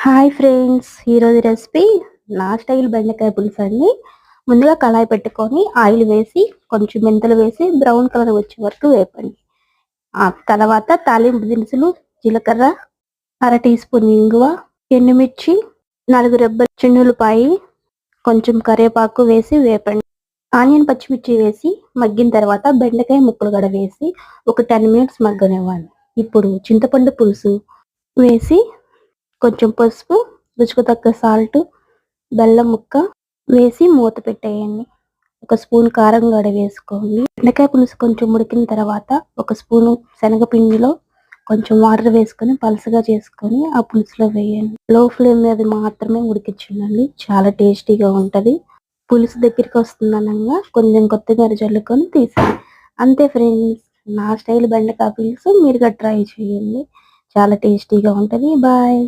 Hi friends, ఈరోజు recipe నా style బెండకాయ పులుసు అండి. ముందుగా కళాయి పెట్టుకొని ఆయిల్ వేసి కొంచెం మెంతులు వేసి బ్రౌన్ కలర్ వచ్చే వరకు వేపండి. ఆ తర్వాత తాలింపు దినుసులు, జీలకర్ర, అర టీ స్పూన్ ఇంగువ, ఎండుమిర్చి, 4 రెబ్బల చిన్నులపాయి, కొంచెం కరివేపాకు వేసి వేపండి. ఆనియన్ పచ్చిమిర్చి వేసి మగ్గిన తర్వాత బెండకాయ ముక్కలు కూడా వేసి ఒక 10 మినిట్స్ మగ్గనివ్వండి. ఇప్పుడు చింతపండు పులుసు వేసి కొంచెం పసుపు, రుచికి తగ్గ సాల్ట్, బెల్లం ముక్క వేసి మూత పెట్టేయండి. ఒక స్పూన్ కారం గడ వేసుకోండి. బెండకాయ పులుసు కొంచెం ఉడికిన తర్వాత ఒక స్పూను శనగపిండిలో కొంచెం వాటర్ వేసుకొని పలసగా చేసుకొని ఆ పులుసులో వేయండి. లో ఫ్లేమ్ మీద మాత్రమే ఉడికించండి. చాలా టేస్టీగా ఉంటుంది. పులుసు దగ్గరికి వస్తుందనగా కొంచెం కొత్తిమీర జల్లుకొని తీసేయండి. అంతే ఫ్రెండ్స్, నా స్టైల్ బెండకాయ పులుసు మీరు ట్రై చేయండి. చాలా టేస్టీగా ఉంటుంది. బాయ్.